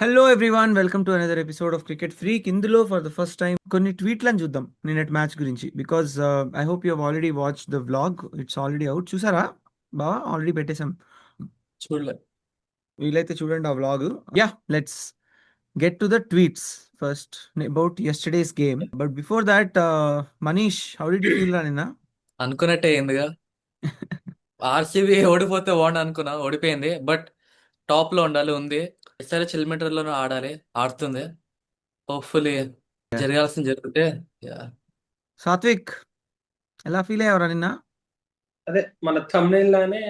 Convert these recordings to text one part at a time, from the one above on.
Hello everyone, welcome to another episode of cricket freak. ఇందులో for the first time కొన్ని ట్వీట్లను చూద్దాం నిన్నటి మ్యాచ్ గురించి. Because I hope you already watch the vlog. It's already out. చూసారా? బావా, already పెట్టేశాం. చూడలే. వీలైతే చూడండి ఆ vlog. Yeah, let's get to the tweets first about yesterday's game. But before that, Manish, how did you feel రా నిన్న? అనుకున్నట్టే అయిందిగా. ఆర్సీబీ ఓడిపోతే బాగుండు అనుకున్నా, ఓడిపోయింది. బట్ టాప్ లో ఉండాలి, ఉంది. సరే, చిల్మెటర్ లోనూ ఆడాలి, ఆడుతుంది. హోప్ఫుల్లీ జరగాల్సింది జరిగితే. yeah. సాత్విక్, ఎలా ఫీల్ అయ్యావరా నిన్న? అదే మన thumbnail లానే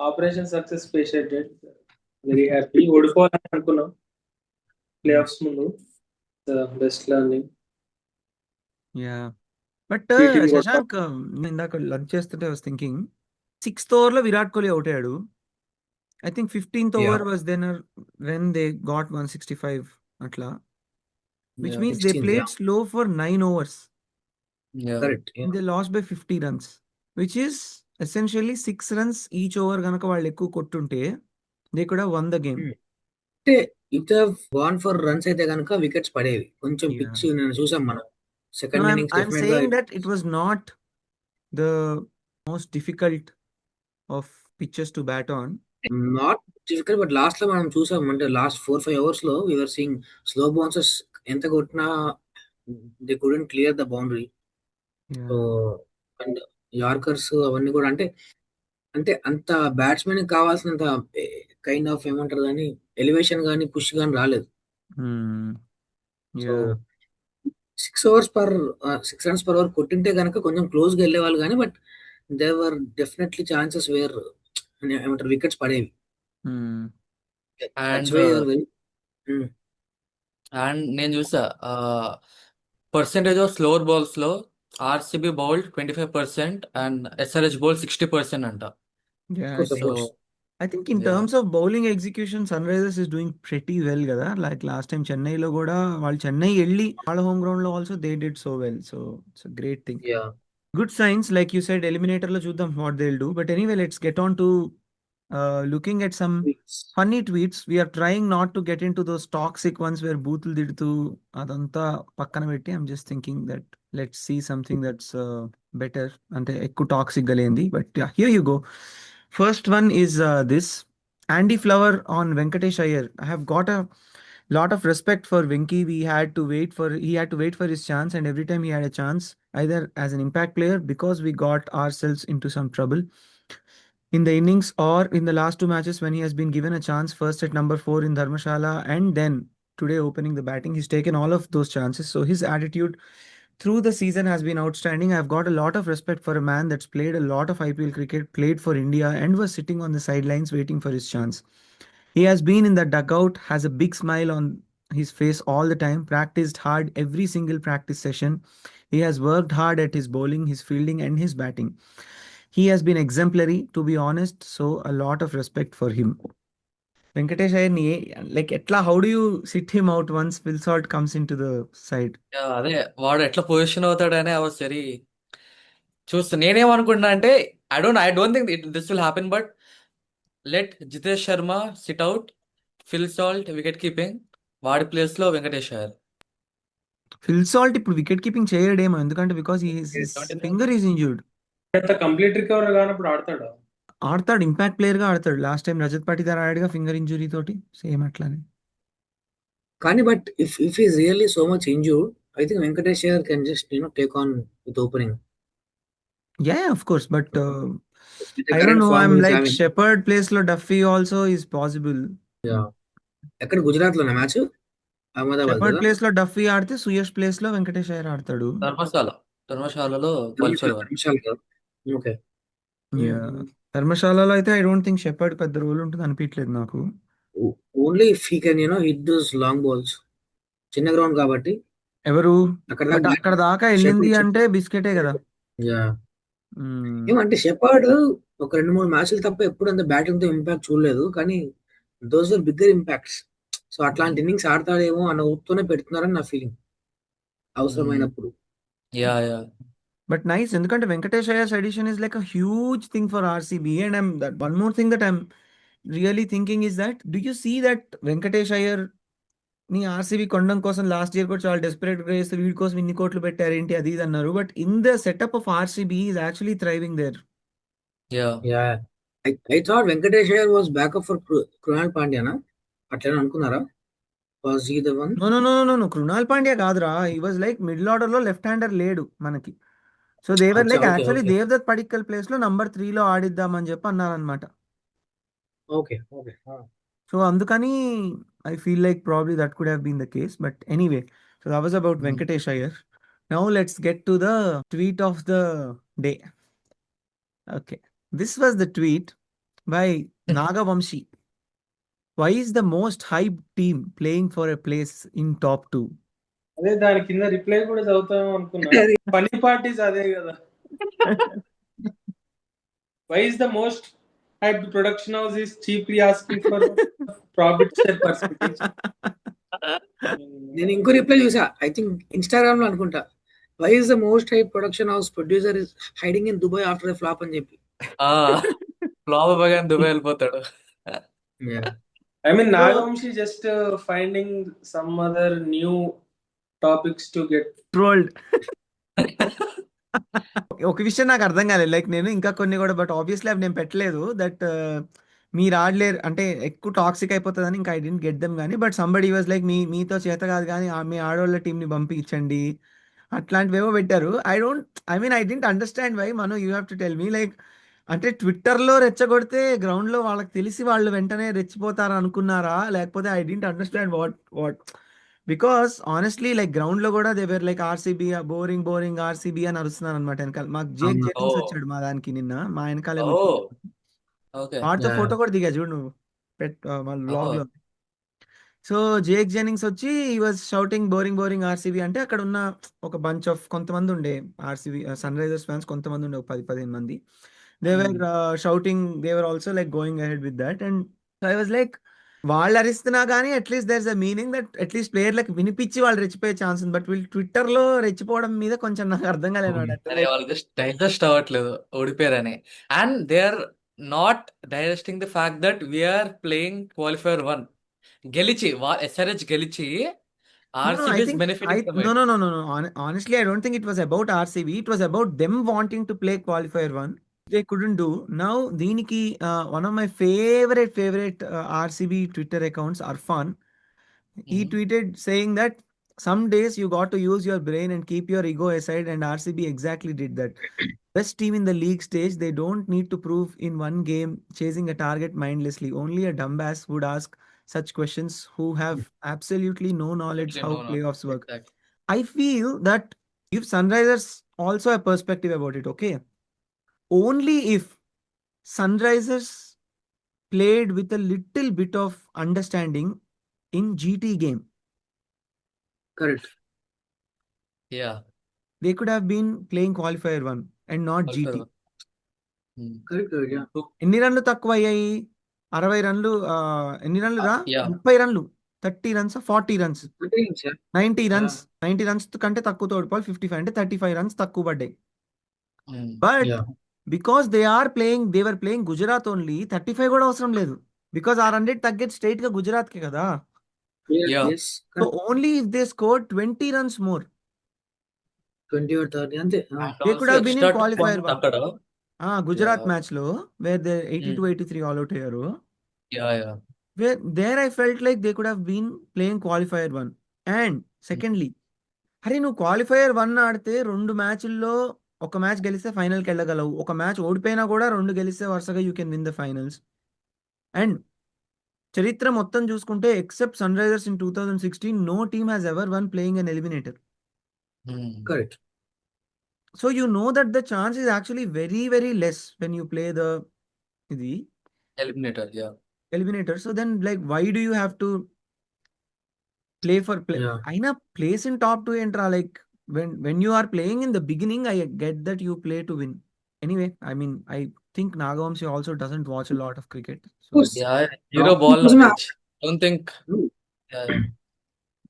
operation success patient. Very happy. ఓడిపోవాలని అనుకున్నాం ప్లే ఆఫ్స్ ముందు. Best learning. యా, బట్ టీటీని కూడా శశాంక్, ఇందాక లంచ్ చేస్తుంటే వాస్ థింకింగ్, 6th ఓవర్లో విరాట్ కోహ్లీ అవుట్ అయ్యాడు. I think 15th Yeah, over was then when they got 165 atla, which Yeah. means they 16th, played yeah, slow for 9 overs Yeah. correct. and Yeah. they lost by 50 runs, which is essentially 6 runs each over. గనక వాళ్ళు ఎక్కువ కొట్టుంటే they could have won the game. Hmm. అంటే if they gone for runs అయితే కనుక wickets పడేవి. కొంచెం Yeah. Pitch నేను చూసాం మనం No, second innings I'm definite గా saying that it was not the most difficult of pitches to bat on. Not difficult. But last లో మనం చూసాం, అంటే లాస్ట్ 4-5 అవర్స్ లో వీఆర్ సీయింగ్ స్లో బౌన్సెస్ ఎంత కొట్టినా they couldn't clear the boundary. So Yeah. And yorkers అవన్నీ కూడా అంటే అంటే అంత బ్యాట్స్మెన్ కావాల్సినంత కైండ్ ఆఫ్ ఏమంటారు కానీ ఎలివేషన్ కానీ పుష్ కానీ రాలేదు. Hmm. So Yeah. 6 runs per over కొట్టింటే కనుక కొంచెం క్లోజ్ గా వెళ్ళేవాళ్ళు కానీ, but they were definitely chances were ఏమంటారు వికెట్స్ పడేవి. Hmm. That's and why you are very and నేను చూసా పర్సెంటేజ్ ఆఫ్ స్లోవర్ బాల్స్ లో RCB bowled 25% and SRH bowl 60% అంట. Yeah, I course of so think course. I think in yeah terms of bowling execution, Sunrisers is doing pretty well కదా. Like last time Chennai లో కూడా వాళ్ళు చెన్నై వెళ్ళి వాళ్ళ home ground లో also they did so well. So it's a great thing. Yeah good signs, like you said. Eliminator లో చూద్దాం what they will do. But anyway, let's get on to looking at some funny tweets. We're trying not to get in to those toxic ones where బూతులు తిడుతూ అదంతా పక్కన పెట్టి, I'm just thinking that let's see something that's better, అంటే ఎక్కువ toxic గా లేనిది. But here you go. First one is this Andy Flower on Venkatesh Iyer. I have got a lot of respect for Venky. He had to wait for his chance, and every time he had a chance, either as an impact player because we got ourselves into some trouble in the innings, or in the last 2 matches when he has been given a chance, first at number 4 in Dharmashala and then today opening the batting. He's taken all of those chances. So his attitude through the season has been outstanding. I've got a lot of respect for a man that's played a lot of IPL cricket, played for India, and was sitting on the sidelines waiting for his chance. He has been in the dugout, has a big smile on his face all the time, practiced hard every single practice session. He has worked hard at his bowling, his fielding, and his batting. He has been exemplary, to be honest, so a lot of respect for him. Venkatesh Iyer, like, how do you sit him out once Phil Salt comes into the side? అదే వాడు ఎట్లా position అవుతాడని I was very చూస్తా. నేనేమనుకుంటున్నా అంటే I don't think this will happen, but let Jitesh Sharma sit out, Phil Salt wicket keeping, వాడి place లో Venkatesh Iyer. Phil Salt ఇప్పుడు వికెట్ కీపింగ్ చేయడేమో, ఎందుకంటే because his finger is injured. Complete recover కానప్పుడు ఆడతాడు. ఆడతాడు, ఇంపాక్ట్ ప్లేయర్ గా ఆడతాడు. లాస్ట్ టైం రజత్ పాటిదార్ ఆడాడుగా ఫింగర్ ఇంజురీ తోటి, సేమ్ అట్లానే. కానీ but if is really so much injured, I think Venkatesh Iyer can just take on with opening. Yeah, of course, but With the I don't current know. form I'm he's like having. Shepherd place లో Duffy also is possible. Yeah ఎక్కడ గుజరాత్ లోనే match, Ahmedabad shepherd కదా. Place లో Duffy ఆడితే Suyash place లో వెంకటేష్ అయ్యర్ ఆడతాడు. ధర్మశాలలో qualifier one. నిమిషాలు కదా. ఓకే. ధర్మశాలలో అయితే ఐ డోంట్ థింక్ షెపర్డ్ పెద్ద రోల్ ఉంటుంది అనిపించలేదు నాకు. Only if he can hit those long balls. చిన్న గ్రౌండ్ కాబట్టి ఎవరు అక్కడ బట్ అక్కడ దాకా వెళ్ళింది అంటే బిస్కెటే కదా. యా ఏమంటే షెపర్డ్ ఒక 2-3 మ్యాచ్లు తప్ప ఎప్పుడు అంత బ్యాటింగ్ తో ఇంపాక్ట్ చూడలేదు, కానీ those are bigger impacts. So అట్లాంటి ఇన్నింగ్స్ ఆడతాడేమో అన్న ఊపుతోనే పెడుతున్నారని నా ఫీలింగ్ అవసరమైనప్పుడు. యా యా But nice, ఎందుకంటే Venkatesh Ayers addition is like a huge thing for RCB. And one more thing that I'm really thinking is that, do you see that Venkatesh Iyer నీ RCB కొనడం కోసం last year కూడా చాలా desperate గా చేస్తే వీడి కోసం ఇన్ని కోట్లు పెట్టారు ఏంటి అది ఇది అన్నారు. But in the setup of RCB is actually thriving there. Yeah Yeah. I thought Venkatesh Iyer was backup for Krunal Pandya, na? అట్లా అనుకున్నారా? Was he the one? No Krunal Pandya కాదురా. He was like middle order లో left hander లేడు మనకి. So they were అచ్చా, like okay, actually okay. Devdutt Padikkal place లో number 3 లో ఆడిద్దామని చెప్పి అన్నారనమాట. Okay. సో అందుకని I feel like probably that could have been the case. But anyway, so that was about Venkatesh Iyer. Now let's get to the tweet of the day. Okay, this was the tweet by Nagavamsi. Why is the most hyped team playing for a place in top 2? అదే దాని కింద reply కూడా చదువుతాం అనుకున్నా. Funny parties అదే కదా. Why is the most hyped production house is cheaply asking for profit share percentage? నేను ఇంకో రిప్లై చూసా, ఐ థింక్ ఇన్స్టాగ్రామ్ లో అనుకుంటా. Why is the most high production house producer is hiding in Dubai after a flop అని చెప్పి. Flop అవ్వగానే Dubai వెళ్ళిపోతాడు. I mean, Nagamshi just finding some other new topics to get trolled. ఒక విషయం నాకు అర్థం కాలేదు, లైక్ నేను ఇంకా కొన్ని కూడా, బట్ ఆబ్వియస్లీ అవి నేను పెట్టలేదు. దట్ మీరు ఆడలేరు అంటే ఎక్కువ టాక్సిక్ అయిపోతుందని ఇంకా ఐ డెంట్ గెట్ దెమ్ కానీ. బట్ సంబడి వాజ్ లైక్ మీతో చేత కాదు కానీ మీ ఆడవాళ్ళ టీంని పంపించండి అట్లాంటివేవో పెట్టారు. I don't understand why. మనం you have to tell me, like అంటే ట్విట్టర్లో రెచ్చగొడితే గ్రౌండ్లో వాళ్ళకి తెలిసి వాళ్ళు వెంటనే రెచ్చిపోతారు అనుకున్నారా, లేకపోతే I don't understand what because honestly like ground లో కూడా they were like RCB boring RCB అని అరుస్తున్నారు అనమాట వెనకాల. మాకు జేక్ జెన్నింగ్స్ వచ్చాడు మా దానికి నిన్న, మా వెనకాలే ఓకే వాటితో ఫోటో కూడా దిగా చూడు నువ్వు మా బ్లాగ్ లో. సో జేక్ జెన్నింగ్స్ వచ్చి ఈ వాజ్ షౌటింగ్ బోరింగ్ ఆర్సీబీ అంటే అక్కడ ఉన్న ఒక బంచ్ ఆఫ్ కొంతమంది ఉండే ఆర్సీబీ సన్ రైజర్స్ ఫ్యాన్స్ కొంతమంది ఉండే, ఒక 10-15 మంది. They were shouting, they were also like going ahead with that. And I was like వాళ్ళు అరిస్తున్నా కానీ at least there is a meaning that at least ప్లేయర్లకు వినిపించి వాళ్ళు రెచ్చిపోయే ఛాన్స్ ఉంది. బట్ వీళ్ళు ట్విట్టర్ లో రెచ్చిపోవడం మీద కొంచెం నాకు అర్థం కాలేదు. అరే వాళ్ళకి డైజెస్ట్ అవ్వట్లేదు ఓడిపోయారని. And they are not digesting the fact that we're playing qualifier 1 గెలిచి ఎస్ఆర్హెచ్ గెలిచి RCB is benefiting from it. No. Honestly, I don't think it was about RCB. It was about them wanting to play qualifier 1. They couldn't do. Now, దీనికి one of my favorite RCB Twitter accounts are fun. He tweeted saying that some days you got to use your brain and keep your ego aside, and RCB exactly did that. Best team in the league stage. They don't need to prove in one game chasing a target mindlessly. Only a dumbass would ask such questions who have absolutely no knowledge how playoffs work. Exactly. I feel that give Sunrisers also a perspective about it, okay? Only if Sunrisers played with a little bit of understanding in GT game, correct. Yeah. they could have been playing qualifier 1 and not GT. Correct. ఎన్ని రన్లు తక్కువ అయ్యాయి? 60 రన్లు. ఎన్ని రన్లు రా? 30 రన్లు, 30 runs, 40 runs, 90 runs. 90 runs కంటే తక్కువ తోడుకోవాలి. 55 అంటే 35 runs తక్కువ పడ్డాయి. But because they were playing Gujarat only, 35 కూడా అవసరం లేదు. బికాస్ ఆ 100 తగ్గేది స్ట్రైట్ గా గుజరాత్ కి కదా. So only if they score 20 runs more, 20 or 30 అంతే. they could have been in qualifier 1. అక్కడ గుజరాత్ మ్యాచ్ లో వేర్ దే 82-83 ఆల్ అవుట్ అయ్యారు. There I felt like they could have been playing qualifier 1. And secondly, అరే నువ్వు qualifier 1 ఆడితే 2 మ్యాచ్ల్లో ఒక match గెలిస్తే ఫైనల్కి వెళ్ళగలవు. ఒక మ్యాచ్ ఓడిపోయినా కూడా 2 గెలిస్తే వరుసగా you can win the finals. And చరిత్ర మొత్తం చూసుకుంటే except Sunrisers in 2016 no team has ever won playing an eliminator. Correct. So you know that the chance is actually very less when you play the ఇది eliminator. So then like why do you have to play for అయినా place in top 2 ఏంట్రా? like when you are playing in the beginning, I get that you play to win. Anyway, I mean, I think Nagamshi also doesn't watch a lot of cricket. So zero ball knowledge. Don't think.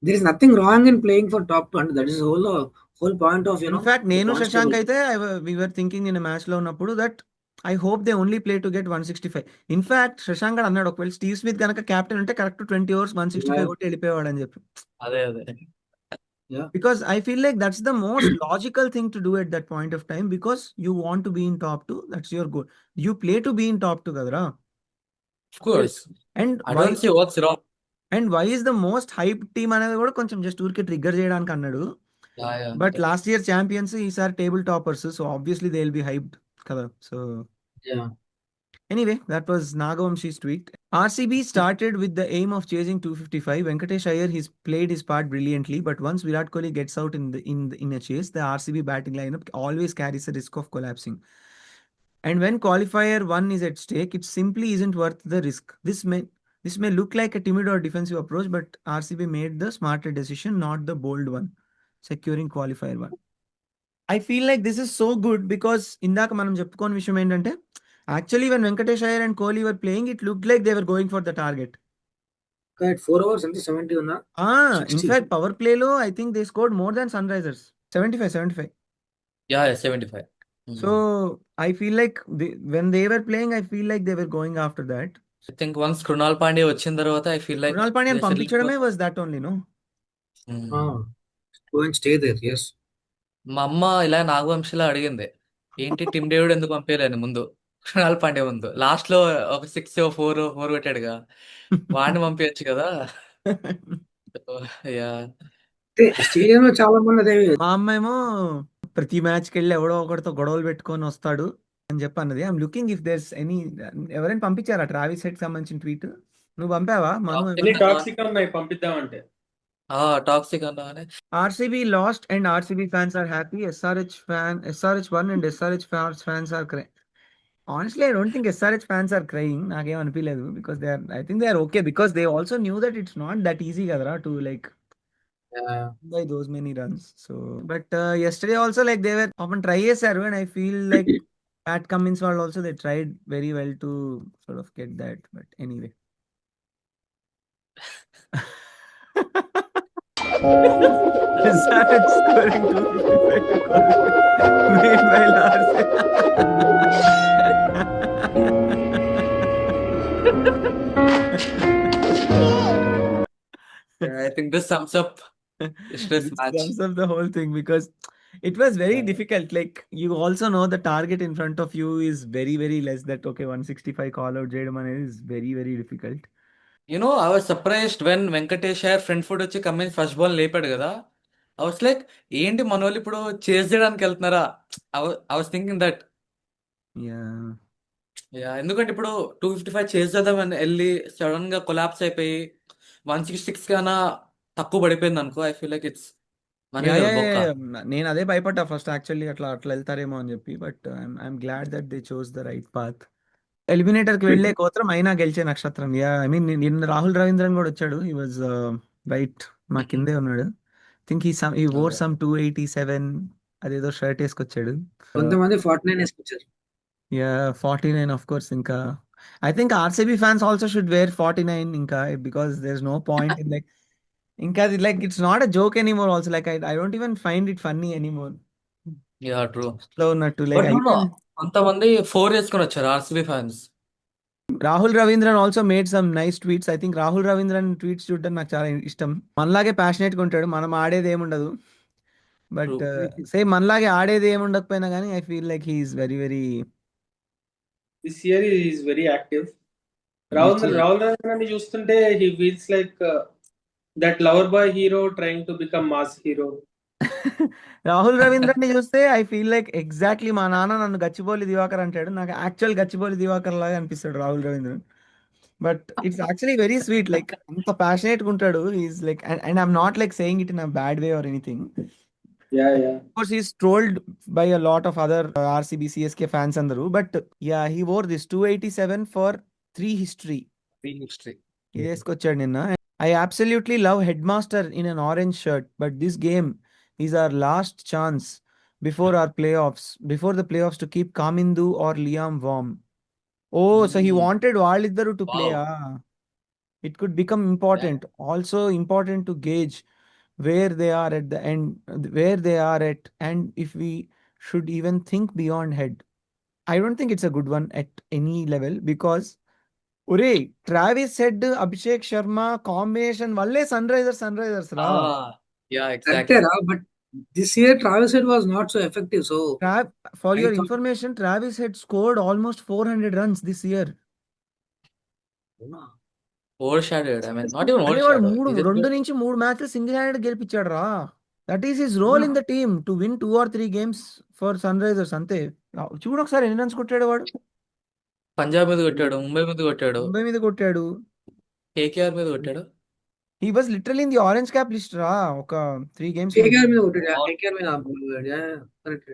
There is nothing wrong in playing for top 2, and that is whole point of in fact నేను శశాంక్ అయితే we were thinking in a match లో ఉన్నప్పుడు that I hope they only play to get 165. In fact Shashank గారు అన్నాడు ఒకవేళ Steve Smith కనుక captain ఉంటే correct 20 overs 165 కొట్టి వెళ్ళిపోయేవాడు అని చెప్పి. అదే Yeah. Because I feel like that's the most logical thing to do at that point of time, because you want to be in top two. That's your goal. You play to be in top two, kadra. Of course And I why? Don't see what's wrong. And why is the most hyped team అనేది కూడా కొంచెం just ఊరికే trigger చేయడానికి అన్నాడు. But last year champions ఈసారి table toppers, so obviously they'll be hyped కదా. So Yeah. anyway, that was Nagavamshi's tweet. RCB started with the aim of chasing 255. Venkatesh Iyer, he's played his part brilliantly, but once Virat Kohli gets out in a chase, the RCB batting lineup always carries the risk of collapsing. And when qualifier 1 is at stake, it simply isn't worth the risk. This may look like a timid or defensive approach, but RCB made the smarter decision, not the bold one, securing qualifier 1. I feel like this is so good because ఇందాక మనం చెప్పుకోని విషయం ఏంటంటే, actually when Venkatesh Iyer and Kohli were playing, it looked like they were going for the target. Correct. 4 overs అంటే 70 ఉందా? In 60. fact, power play లో I think they scored more than Sunrisers. 75. Yeah 75. So I feel like when they were playing, I feel like they were going after that. I think once Krunal Pandya వచ్చిన తర్వాత I feel like Krunal Pandya పంపించడమే was that only, no? Go and stay there. Yes. మా అమ్మ ఇలా నాగవంశిలా అడిగింది, ఏంటి Tim David ఎందుకు పంపించలేను ముందు కృణాల్ పాండ్యా ముందు, లాస్ట్ లో ఒక 6 4 కొట్టాడుగా, వాడిని పంపించచ్చు కదా. యా స్టేడియంలో చాలా మంది అదే మా అమ్మ ఏమో ప్రతి మ్యాచ్కి వెళ్ళి ఎవడో ఒకటితో గొడవలు పెట్టుకొని వస్తాడు అని చెప్పి అన్నది. I'm looking if there's any, ఎవరైనా పంపించారా ట్రావిస్ హెడ్ సంబంధించిన ట్వీట్? నువ్వు పంపావా మను? ఎన్ని టాక్సిక్ ఉన్నాయి పంపిద్దామంటే. Toxic అన్నానే. RCB lost and RCB fans are happy. SRH won and SRH fans are crying. Honestly, I don't think SRH fans are crying. నాకేం అనిపించలేదు, because I think they are okay, because they also knew that it's not that easy kadra to like by those many runs. So but yesterday also like they were often try చేశారు, and I feel like Pat Cummins వాళ్ళు also they tried very well to sort of get that, but anyway. SRH scoring 255 to qualify. Meanwhile, I think this sums up yesterday's This match. sums up the whole thing, because it was very difficult. Like, you also know the target in front of you is very, very less. That okay, 165 call out చేయడం అనేది is very, very difficult. I was surprised when Venkatesh Iyer front foot వచ్చి Cummins first ball లేపాడు కదా. I was like, ఏంటి మన వాళ్ళు ఇప్పుడు చేస్ చేయడానికి వెళ్తున్నారా? I was thinking that. Yeah. Yeah ఎందుకంటే ఇప్పుడు 255 చేస్ చేద్దామని వెళ్ళి సడన్ గా కొలాప్స్ అయిపోయి 166 కన్నా తక్కువ పడిపోయింది అనుకో, I feel like it's money బొక్క. నేను అదే భయపడ్డా ఫస్ట్ యాక్చువల్లీ, అట్లా వెళ్తారేమో అని చెప్పి. But I'm glad that they chose the right path. Eliminator కి వెళ్ళే గోత్రం అయినా గెలిచే నక్షత్రం. యా, ఐ మీన్ నిన్న రాహుల్ రవీంద్రన్ కూడా వచ్చాడు. హీ వాజ్ రైట్, మా కిందే ఉన్నాడు. థింక్ హీ వోర్ సమ్ 287 అదేదో షర్ట్ వేసుకొచ్చాడు. కొంతమంది 49 వేసుకొచ్చారు. Yeah, 49 of course. ఇంకా I think RCB fans also should wear 49 ఇంకా, because there is no point in like, ఇంకా అది like it's not a joke anymore also. Like I don't even find it funny anymore. Yeah true. లో ఉన్నట్టు like కొంతమంది 4 వేసుకొని వచ్చారు RCB fans. Rahul Ravindran also made some nice tweets. I think Rahul Ravindran tweets చూడడం నాకు చాలా ఇష్టం. మనలాగే ప్యాషనేట్ గా ఉంటాడు. మనం ఆడేది ఏముండదు, బట్ సేమ్ మనలాగే ఆడేది ఏముండకపోయినా కానీ I feel like he is very very this year is very active. Rahul Ravindran చూస్తుంటే he feels like that lover boy hero trying to become mass hero. Rahul Ravindran ని చూస్తే ఐ ఫీల్ లైక్ ఎగ్జాక్ట్లీ మా నాన్న నన్ను గచ్చిబౌలి దివాకర్ అంటాడు. నాకు యాక్చువల్ గచ్చిబౌలి దివాకర్ లాగా అనిపిస్తాడు Rahul Ravindran. But it's actually very sweet. Like అంత ప్యాషనేట్ గా ఉంటాడు. Is like, and I'm not like saying it in a bad way or anything. Yeah. Of course, he's trolled by a lot of other RCB CSK fans andaru, but yeah, he wore this 287 for 3 history. Idesukochadu ninna. I absolutely love Headmaster in an orange shirt, but this game is our last chance before the playoffs to keep Kamindu or Liam warm. Oh, so he wanted వాళ్ళిద్దరు to play. It could become important. Also important to gauge where they are at and if we should even think beyond head. I don't think it's a good one at any level because ఒరే Travis head Abhishek Sharma combination వల్లే sun Risers రా. Yeah కరెక్టే exactly. రా, but this year travel set was not so effective. So For I your thought, information, Travis had scored almost 400 runs this year. Overshadowed, I mean not even అరే over వాడు shadow, 2 మ్యాచ్లు single handed గెలిపించాడు రా. That is his role in the team to win 2 or 3 games for Sunrisers అంతే. చూడు ఒకసారి ఎన్ని runs కొట్టాడు వాడు. పంజాబ్ మీద కొట్టాడు, ముంబై మీద కొట్టాడు, ముంబై మీద కొట్టాడు. కేకేఆర్ మీద కొట్టాడు. He was literally in the orange cap list రా ఒక 3 games కేకేఆర్ మీద కొట్టాడు. కేకేఆర్ మీద కరెక్ట్.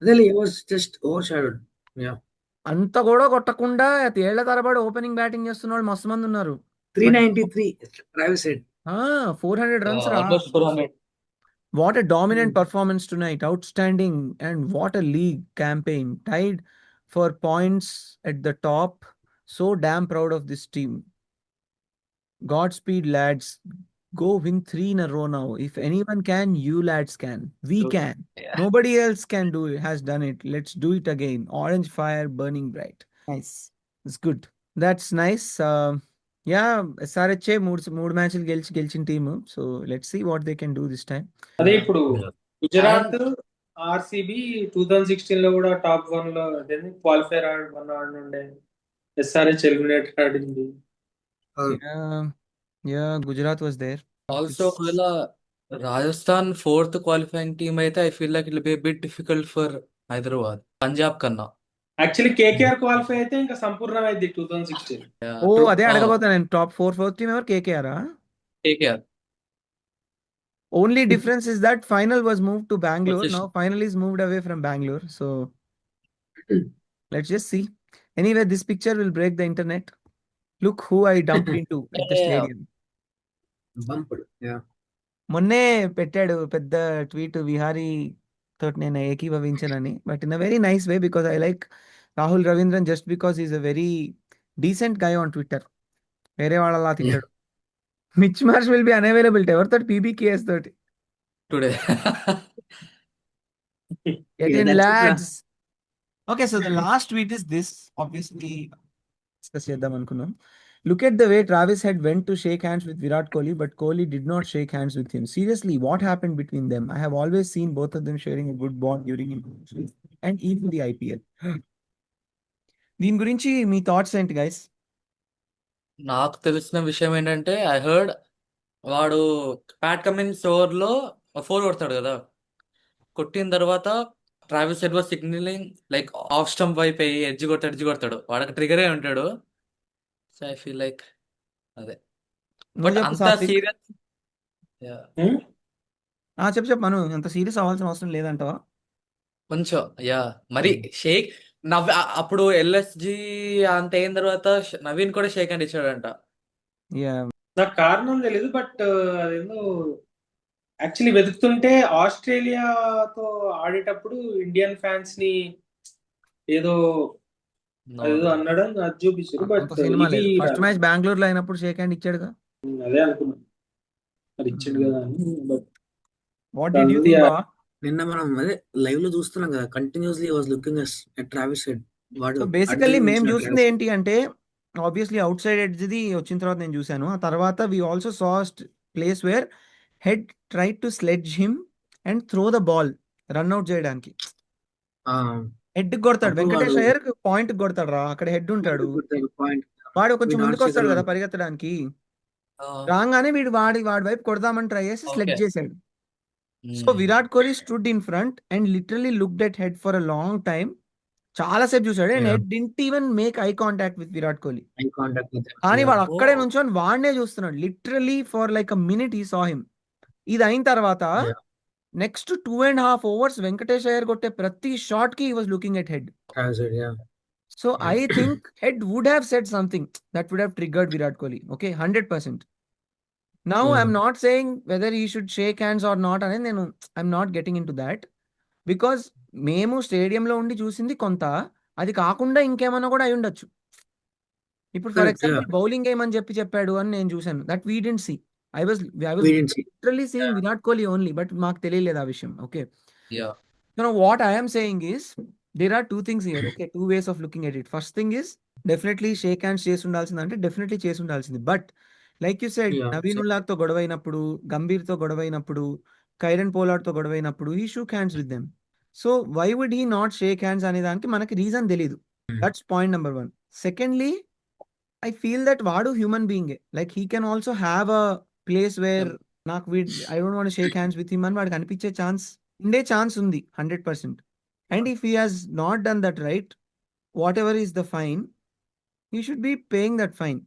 అదే he was just overshadowed. Yeah. అంత కూడా కొట్టకుండా ఏళ్ల తరబడి ఓపెనింగ్ బ్యాటింగ్ చేస్తున్న వాళ్ళు మస్తు మంది ఉన్నారు. 393 ట్రావిస్ హెడ్. 400 runs రా. Almost 400. What a dominant performance tonight. Outstanding. And what a league campaign. Tied for points at the top. So damn proud of this team. Godspeed, lads. Go win 3 in a row now. If anyone can, you lads can. We can. Yeah. Nobody else can do it, has done it. Let's do it again. Orange fire burning bright. Nice. It's good. That's nice. SRHA మూడు మ్యాచ్లు గెలిచిన team. So let's see what they can do this time. అదే ఇప్పుడు Gujarat RCB 2016 లో కూడా top 1 లో qualifier ఆడుండే. SRH eliminator ఆడింది. Gujarat was there. Also ఒకవేళ రాజస్థాన్ 4th క్వాలిఫైయింగ్ టీమ్ అయితే I feel like it be bit difficult for Hyderabad Punjab కన్నా. యాక్చువల్లీ కేకేఆర్ క్వాలిఫై అయితే ఇంకా సంపూర్ణమైంది 2016. అదే అడగబోతా నేను. టాప్ 4 టీమ్ ఎవరు? KKR. KKR. Only difference is that final was moved to Bangalore. Position. Now final is moved away from Bangalore. So let's just see. Anyway, this picture will break the internet. Look who I dumped into at the Yeah. stadium. బంప్డ్. Yeah. మొన్నే పెట్టాడు పెద్ద tweet Vihari తోటి నేను ఏకీభవించానని. But in a very nice way because I like Rahul Ravindran just because is a very decent guy on Twitter. వేరే వాళ్ళలా తింటాడు. Mitch Marsh will be unavailable. ఎవరితో? పీబీకేఎస్ తోటి. Today. Get Yeah, in, that's it, lads. Okay, so the last tweet is this. Obviously, discuss చేద్దాం అనుకున్నాం. Look at the way Travis Head went to shake hands with Virat Kohli, but Kohli did not shake hands with him. Seriously, what happened between them? I have always seen both of them sharing a good bond during internationals and even the IPL. దీని గురించి మీ thoughts ఏంటి guys? నాకు తెలిసిన విషయం ఏంటంటే I heard వాడు Pat Cummins ఓవర్లో 4 కొడతాడు కదా, కొట్టిన తర్వాత Travis head was signalling like off stump వైపు ఎడ్జ్ కొడతాడు. వాడికి ట్రిగర్ అయి ఉంటాడు. సో ఐ ఫీల్ లైక్ అదే. బట్ అంత సీరియస్ చెప్పు మనం అంత సీరియస్ అవ్వాల్సిన అవసరం లేదంటావా? కొంచెం మరి షేక్ అప్పుడు ఎల్ఎస్జి అంత అయిన తర్వాత నవీన్ కూడా షేక్ హ్యాండ్ ఇచ్చాడంట. నాకు కారణం తెలియదు, బట్ అదేందో యాక్చువల్లీ వెతుకుతుంటే ఆస్ట్రేలియాతో ఆడేటప్పుడు ఇండియన్ ఫ్యాన్స్ ని ఏదో అన్నాడు అది చూపించారు. బట్ ఫస్ట్ మ్యాచ్ బెంగళూరులో అయినప్పుడు షేక్ హ్యాండ్ ఇచ్చాడుగా. అదే అనుకున్నాను మరి ఇచ్చాడు కదా అని. But what did you think? నిన్న మనం అదే లైవ్ లో చూస్తున్నాం కదా, continuously was looking at Travis head. So basically మేము చూసింది ఏంటి అంటే, ఆబ్వియస్లీ అవుట్ సైడ్ ఎడ్జ్ది వచ్చిన తర్వాత నేను చూసాను. ఆ తర్వాత we also saw plays where Head try to sledge him and throw the ball run out చేయడానికి. హెడ్ కొడతాడు. వెంకటేష్ అయ్యర్ పాయింట్ కొడతాడు రా, అక్కడ హెడ్ ఉంటాడు. వాడు కొంచెం ముందుకు వస్తాడు కదా పరిగెత్తడానికి. రాగానే వాడి వైపు కొడదామని ట్రై చేసి స్లెడ్జ్ చేశాడు. So Virat Kohli stood in front and literally looked at head for a long time. చాలా సేపు చూసాడు and head didn't even make eye contact with Virat Kohli. కానీ వాడు అక్కడే నుంచొని వాడినే చూస్తున్నాడు. Literally for like a minute he saw him. ఇది అయిన తర్వాత నెక్స్ట్ 2.5 overs వెంకటేష్ అయ్యర్ కొట్టే ప్రతి షాట్ కి he was looking at Head. So I think Head would have said something that would have triggered Virat Kohli. Okay, 100%. Now I'm not saying whether he should shake hands or not అనేది నేను I'm not getting in to that. Because మేము స్టేడియంలో ఉండి చూసింది కొంత, అది కాకుండా ఇంకేమన్నా కూడా అయి ఉండొచ్చు. ఇప్పుడు ఫర్ ఎగ్జాంపుల్ బౌలింగ్ ఏమని చెప్పాడు అని నేను చూసాను. That we don't see. I was literally seeing Virat Kohli only, but మాకు తెలియలేదు ఆ విషయం. Okay, what I am saying is there are two things here. Okay, two ways of looking at it. First thing is definitely shake hands చేసి ఉండాల్సింది అంటే definitely చేసి ఉండాల్సింది. But like you said Yeah. Naveen ఉల్లాగ్తో గొడవ అయినప్పుడు, గంభీర్తో గొడవ అయినప్పుడు, కైరన్ పోలార్డ్తో గొడవ అయినప్పుడు he shook hands with them. So why would he not shake hands అనే దానికి మనకి రీజన్ తెలియదు. That's point number 1. Secondly I feel that వాడు హ్యూమన్ బీయింగే. Like he can also have a place where నాకు I don't want shake hands with him అని వాడికి అనిపించే ఛాన్స్ ఉంది 100%. And if he has not done that right, whatever is the fine, he should be paying that fine.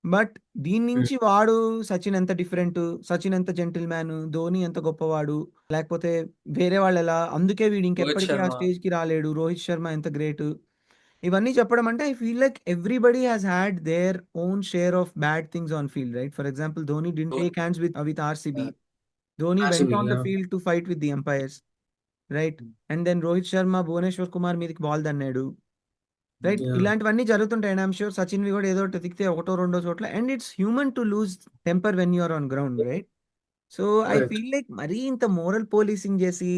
But దీని నుంచి వాడు సచిన్ ఎంత different, Sachin ఎంత జెంటిల్మ్యాన్, ధోని ఎంత గొప్పవాడు, లేకపోతే వేరే వాళ్ళు ఎలా, అందుకే వీడు రోహిత్ ఇంకెప్పటికీ ఆ శర్మ స్టేజ్ కి రాలేడు, రోహిత్ శర్మ ఎంత గ్రేట్, ఇవన్నీ చెప్పడం అంటే I feel like everybody has had their own share of bad things on field, right? For example Dhoni didn't Dhoni shake hands with RCB. Dhoni went RCB, on the yeah. field to fight with the umpires, right? And then Rohit Sharma Bhuvneshwar Kumar మీదకి ball దన్నాడు, right? Yeah. ఇలాంటివన్నీ జరుగుతుంటాయి. And I'm sure Sachin వి కూడా ఏదో ఒకటి తిక్కితే ఒకటో రెండో చోట్ల. And it's human to lose temper when you're on ground, right? So I Correct. Feel like మరీ ఇంత మోరల్ పోలీసింగ్ చేసి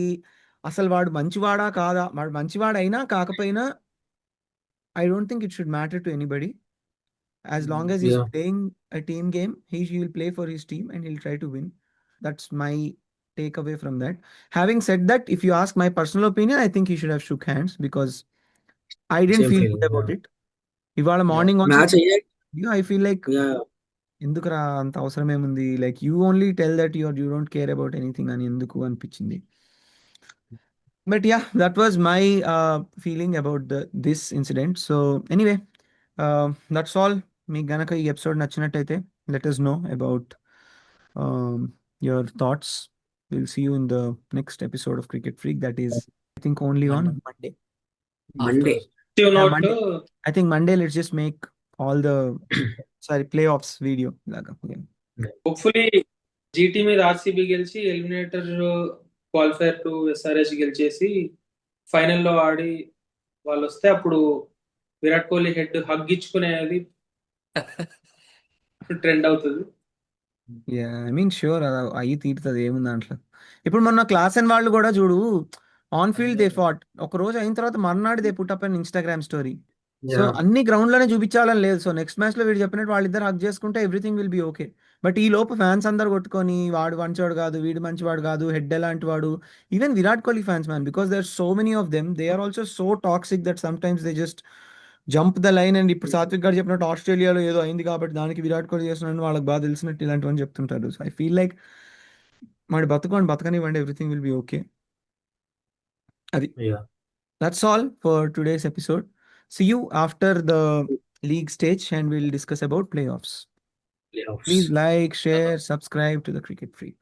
అసలు వాడు మంచివాడా కాదా, వాడు మంచివాడైనా కాకపోయినా I don't think it should matter to anybody. As long as he's Yeah. playing a team game, he will play for his team and he'll try to win. That's my takeaway from that. Having said that, if you ask my personal opinion, I think he should have shook hands because I didn't Same feel feeling, good about yeah. it. ఇవాళ morning Match అయ్యాక I feel like yeah. ఎందుకురా అంత అవసరం ఏముంది, like you only tell that you don't care about anything అని ఎందుకు అనిపించింది. But yeah, that was my feeling about this incident. So anyway, that's all. మీకు గనక ఈ ఎపిసోడ్ నచ్చినట్టయితే let us know about your thoughts. We'll see you in the next episode of Cricket Freak. That is, I think, only on Monday. Monday. Still Yeah, not Monday. I think Monday, let's just make all the playoffs video laga. Yeah. Hopefully GT మీద RCB గెలిచి eliminator qualifier two SRH గెలిచేసి ఫైనల్లో ఆడి వాళ్ళు వస్తే అప్పుడు Virat Kohli head hug ఇచ్చుకునేది trend అవుతుంది. యా, ఐ మీన్ ష్యూర్ అయ్యి తీరుతుంది, ఏముంది దాంట్లో. ఇప్పుడు మొన్న క్లాస్ అండ్ వాళ్ళు కూడా చూడు, ఆన్ ఫీల్డ్ దే ఫాట్, ఒక రోజు అయిన తర్వాత మర్నాడు they put up an Instagram story. So Yeah. అన్ని గ్రౌండ్ లోనే చూపించాలని లేదు. సో నెక్స్ట్ మ్యాచ్ లో వీడు చెప్పినట్టు వాళ్ళిద్దరు హక్ చేసుకుంటే everything will be okay. But ఈ లోపు ఫ్యాన్స్ అందరు కొట్టుకొని వాడు మంచివాడు కాదు, వీడు మంచివాడు కాదు, హెడ్ ఎలాంటి వాడు, even Virat Kohli fans man, because there so many of them, they are also so toxic that some times they just jump the line. And ఇప్పుడు సాత్విక్ గారు చెప్పినట్టు ఆస్ట్రేలియాలో ఏదో అయింది కాబట్టి దానికి విరాట్ కోహ్లీ చేస్తున్నాడు వాళ్ళకి బాగా తెలిసినట్టు ఇలాంటివన్నీ చెప్తుంటారు. సో ఐ ఫీల్ లైక్ వాడి బతకనివ్వండి, ఎవ్రీథింగ్ విల్ బి ఓకే. అది. Yeah. That's all for today's episode. See you after the league stage and we'll discuss about playoffs. Playoffs. Please like, share, subscribe to the Cricket Freak.